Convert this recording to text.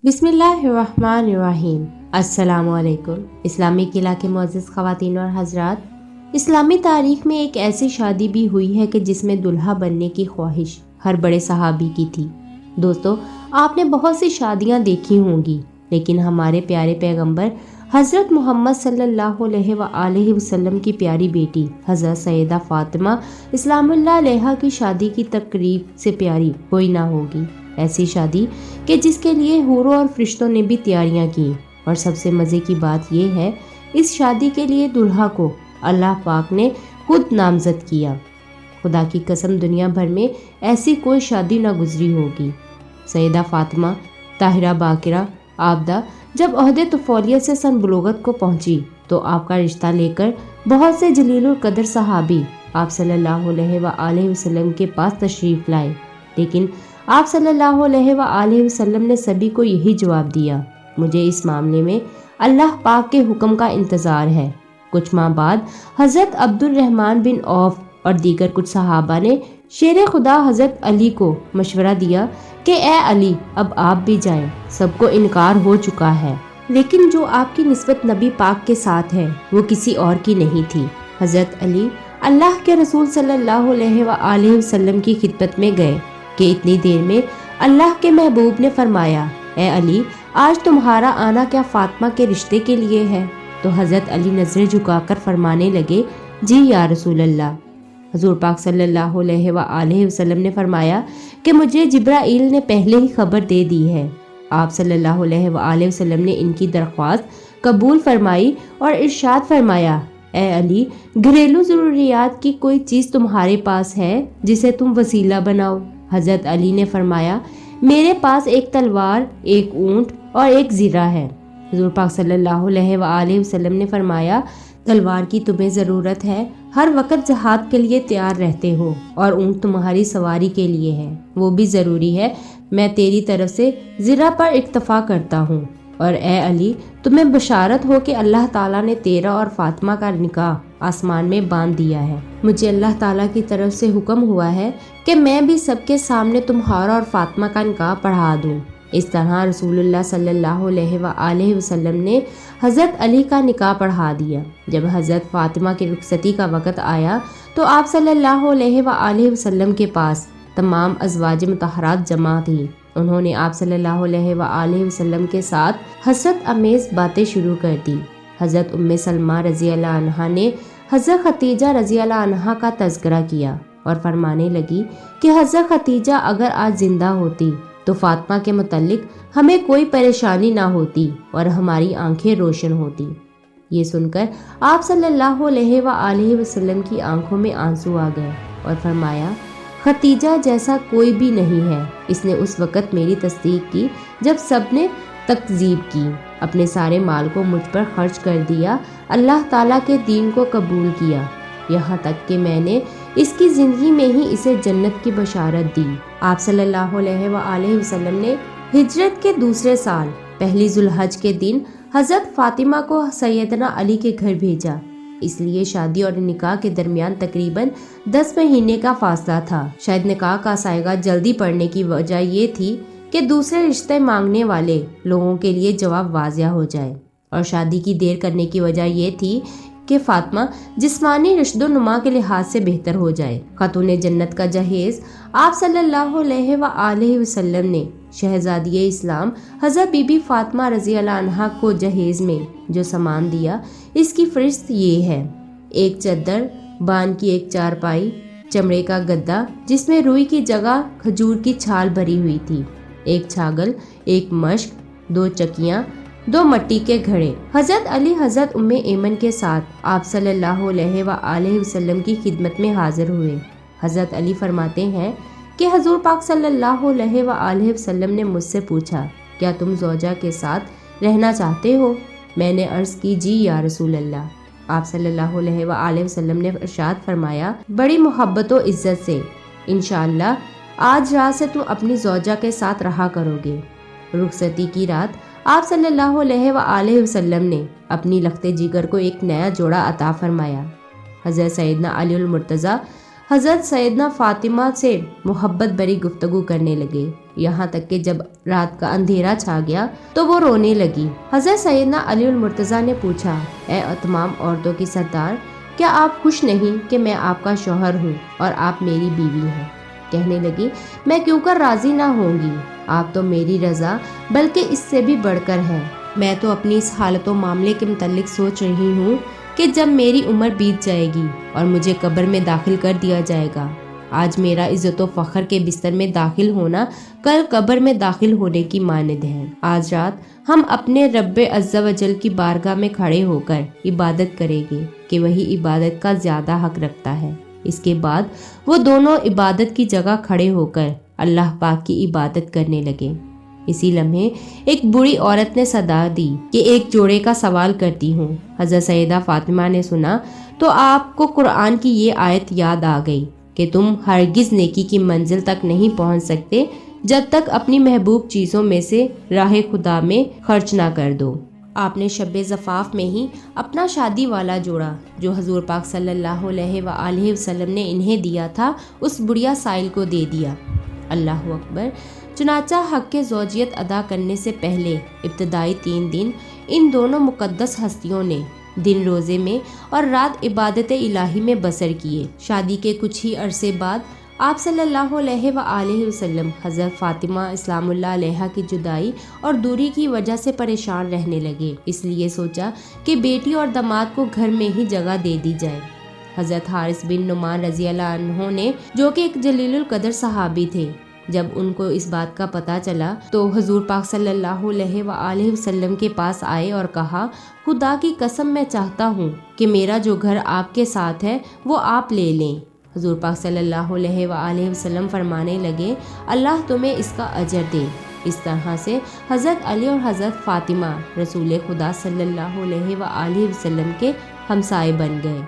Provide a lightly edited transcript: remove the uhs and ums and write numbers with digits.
بسم اللہ الرحمن الرحیم۔ السلام علیکم۔ اسلامی قلعہ کے معزز خواتین اور حضرات، اسلامی تاریخ میں ایک ایسی شادی بھی ہوئی ہے کہ جس میں دلہا بننے کی خواہش ہر بڑے صحابی کی تھی۔ دوستو، آپ نے بہت سی شادیاں دیکھی ہوں گی، لیکن ہمارے پیارے پیغمبر حضرت محمد صلی اللہ علیہ وآلہ وسلم کی پیاری بیٹی حضرت سیدہ فاطمہ اسلام اللہ علیہا کی شادی کی تقریب سے پیاری کوئی نہ ہوگی۔ ایسی شادی کہ جس کے لیے حوروں اور فرشتوں نے بھی تیاریاں کی، اور سب سے مزے کی بات یہ ہے اس شادی کے لیے دلہا کو اللہ پاک نے خود نامزد کیا۔ خدا کی قسم دنیا بھر میں ایسی کوئی شادی نہ گزری ہوگی۔ سیدہ فاطمہ طاہرہ باکرہ عابدہ جب عہد طفولیت سے سن بلوغت کو پہنچی تو آپ کا رشتہ لے کر بہت سے جلیل القدر صحابی آپ صلی اللہ علیہ وآلہ وسلم کے پاس تشریف لائے، لیکن آپ صلی اللہ علیہ وآلہ وسلم نے سبھی کو یہی جواب دیا، مجھے اس معاملے میں اللہ پاک کے حکم کا انتظار ہے۔ کچھ ماہ بعد حضرت عبد الرحمن بن عوف اور دیگر کچھ صحابہ نے شیر خدا حضرت علی کو مشورہ دیا کہ اے علی، اب آپ بھی جائیں، سب کو انکار ہو چکا ہے، لیکن جو آپ کی نسبت نبی پاک کے ساتھ ہے وہ کسی اور کی نہیں تھی۔ حضرت علی اللہ کے رسول صلی اللہ علیہ وآلہ وسلم کی خدمت میں گئے کہ اتنی دیر میں اللہ کے محبوب نے فرمایا، اے علی، آج تمہارا آنا کیا فاطمہ کے رشتے کے لیے ہے؟ تو حضرت علی نظریں جھکا کر فرمانے لگے، جی یا رسول اللہ۔ حضور پاک صلی اللہ علیہ وآلہ وسلم نے فرمایا کہ مجھے جبرائیل نے پہلے ہی خبر دے دی ہے۔ آپ صلی اللہ علیہ وآلہ وسلم نے ان کی درخواست قبول فرمائی اور ارشاد فرمایا، اے علی، گھریلو ضروریات کی کوئی چیز تمہارے پاس ہے جسے تم وسیلہ بناؤ؟ حضرت علی نے فرمایا، میرے پاس ایک تلوار، ایک اونٹ اور ایک زرہ ہے۔ حضور پاک صلی اللہ علیہ وآلہ وسلم نے فرمایا، تلوار کی تمہیں ضرورت ہے، ہر وقت جہاد کے لیے تیار رہتے ہو، اور اونٹ تمہاری سواری کے لیے ہے، وہ بھی ضروری ہے، میں تیری طرف سے زرہ پر اکتفا کرتا ہوں۔ اور اے علی، تمہیں بشارت ہو کہ اللہ تعالیٰ نے تیرا اور فاطمہ کا نکاح آسمان میں باندھ دیا ہے۔ مجھے اللہ تعالیٰ کی طرف سے حکم ہوا ہے کہ میں بھی سب کے سامنے تمہارا اور فاطمہ کا نکاح پڑھا دوں۔ اس طرح رسول اللہ صلی اللہ علیہ وآلہ وسلم نے حضرت علی کا نکاح پڑھا دیا۔ جب حضرت فاطمہ کی رخصتی کا وقت آیا تو آپ صلی اللہ علیہ وآلہ وسلم کے پاس تمام ازواج مطہرات جمع تھیں۔ انہوں نے آپ صلی اللہ علیہ وآلہ وسلم کے ساتھ حسرت امیز باتیں شروع کر دی۔ حضرت ام سلمہ رضی اللہ عنہا نے حضرت ختیجہ رضی اللہ عنہا کا تذکرہ کیا اور فرمانے لگی کہ حضرت ختیجہ اگر آج زندہ ہوتی تو فاطمہ کے متعلق ہمیں کوئی پریشانی نہ ہوتی اور ہماری آنکھیں روشن ہوتی۔ یہ سن کر آپ صلی اللہ علیہ وآلہ وسلم کی آنکھوں میں آنسو آ گئے اور فرمایا، ختیجہ جیسا کوئی بھی نہیں ہے، اس نے اس وقت میری تصدیق کی جب سب نے تکذیب کی، اپنے سارے مال کو مجھ پر خرچ کر دیا، اللہ تعالیٰ کے دین کو قبول کیا، یہاں تک کہ میں نے اس کی زندگی میں ہی اسے جنت کی بشارت دی۔ آپ صلی اللہ علیہ وآلہ وسلم نے ہجرت کے دوسرے سال پہلی ذو الحج کے دن حضرت فاطمہ کو سیدنا علی کے گھر بھیجا۔ اس لیے شادی اور نکاح کے درمیان تقریباً 10 مہینے کا فاصلہ تھا۔ شاید نکاح کا سائغہ جلدی پڑنے کی وجہ یہ تھی کہ دوسرے رشتے مانگنے والے لوگوں کے لیے جواب واضح ہو جائے، اور شادی کی دیر کرنے کی وجہ یہ تھی کہ فاطمہ جسمانی رشد و نما کے لحاظ سے بہتر ہو جائے۔ خاتون جنت کا جہیز آپ صلی اللہ علیہ وآلہ وسلم نے شہزادی اسلام حضرت بی بی فاطمہ رضی اللہ عنہا کو جہیز میں جو سامان دیا، اس کی فہرست یہ ہے: ایک چادر، بان کی ایک چارپائی، چمڑے کا گدا جس میں روئی کی جگہ کھجور کی چھال بھری ہوئی تھی، ایک چھاگل، ایک مشک، 2 چکیاں، 2 مٹی کے گھڑے۔ حضرت علی حضرت ام ایمن کے ساتھ آپ صلی اللہ علیہ وآلہ وسلم کی خدمت میں حاضر ہوئے۔ حضرت علی فرماتے ہیں کہ حضور پاک صلی اللہ علیہ وآلہ وسلم نے مجھ سے پوچھا، کیا تم زوجہ کے ساتھ رہنا چاہتے ہو؟ میں نے عرض کی، جی یا رسول اللہ۔ آپ صلی اللہ علیہ وآلہ وسلم نے ارشاد فرمایا، بڑی محبت و عزت سے، انشاءاللہ آج رات سے تم اپنی زوجہ کے ساتھ رہا کرو گے۔ رخصتی کی رات آپ صلی اللہ علیہ وآلہ وسلم نے اپنی لخت جگر کو ایک نیا جوڑا عطا فرمایا۔ حضرت سیدنا علی المرتضیٰ حضرت سیدنا فاطمہ سے محبت بری گفتگو کرنے لگے، یہاں تک کہ جب رات کا اندھیرا چھا گیا تو وہ رونے لگی۔ حضرت سیدنا علی المرتضیٰ نے پوچھا، اے تمام عورتوں کی سردار، کیا آپ خوش نہیں کہ میں آپ کا شوہر ہوں اور آپ میری بیوی ہیں؟ کہنے لگی، میں کیوں کر راضی نہ ہوں گی، آپ تو میری رضا بلکہ اس سے بھی بڑھ کر ہے۔ میں تو اپنی اس حالت و معاملے کے متعلق سوچ رہی ہوں کہ جب میری عمر بیت جائے گی اور مجھے قبر میں داخل کر دیا جائے گا، آج میرا عزت و فخر کے بستر میں داخل ہونا کل قبر میں داخل ہونے کی مانند ہے۔ آج رات ہم اپنے رب عز و جل کی بارگاہ میں کھڑے ہو کر عبادت کریں گے کہ وہی عبادت کا زیادہ حق رکھتا ہے۔ اس کے بعد وہ دونوں عبادت کی جگہ کھڑے ہو کر اللہ پاک کی عبادت کرنے لگے۔ اسی لمحے ایک بوڑھی عورت نے صدا دی کہ ایک جوڑے کا سوال کرتی ہوں۔ حضرت سیدہ فاطمہ نے سنا تو آپ کو قرآن کی یہ آیت یاد آ گئی کہ تم ہرگز نیکی کی منزل تک نہیں پہنچ سکتے جب تک اپنی محبوب چیزوں میں سے راہ خدا میں خرچ نہ کر دو۔ آپ نے شب زفاف میں ہی اپنا شادی والا جوڑا جو حضور پاک صلی اللہ علیہ وآلہ وسلم نے انہیں دیا تھا اس بڑھیا سائل کو دے دیا۔ اللہ اکبر۔ چنانچہ حق کے زوجیت ادا کرنے سے پہلے ابتدائی 3 دن ان دونوں مقدس ہستیوں نے دن روزے میں اور رات عبادت الہی میں بسر کیے۔ شادی کے کچھ ہی عرصے بعد آپ صلی اللہ علیہ وآلہ وسلم حضرت فاطمہ اسلام اللہ علیہا کی جدائی اور دوری کی وجہ سے پریشان رہنے لگے، اس لیے سوچا کہ بیٹی اور داماد کو گھر میں ہی جگہ دے دی جائے۔ حضرت حارث بن نعمان رضی اللہ عنہ نے، جو کہ ایک جلیل القدر صحابی تھے، جب ان کو اس بات کا پتہ چلا تو حضور پاک صلی اللہ علیہ وآلہ وسلم کے پاس آئے اور کہا، خدا کی قسم میں چاہتا ہوں کہ میرا جو گھر آپ کے ساتھ ہے وہ آپ لے لیں۔ حضور پاک صلی اللہ علیہ وآلہ وسلم فرمانے لگے، اللہ تمہیں اس کا اجر دے۔ اس طرح سے حضرت علی اور حضرت فاطمہ رسول خدا صلی اللہ علیہ وآلہ وسلم کے ہمسائے بن گئے۔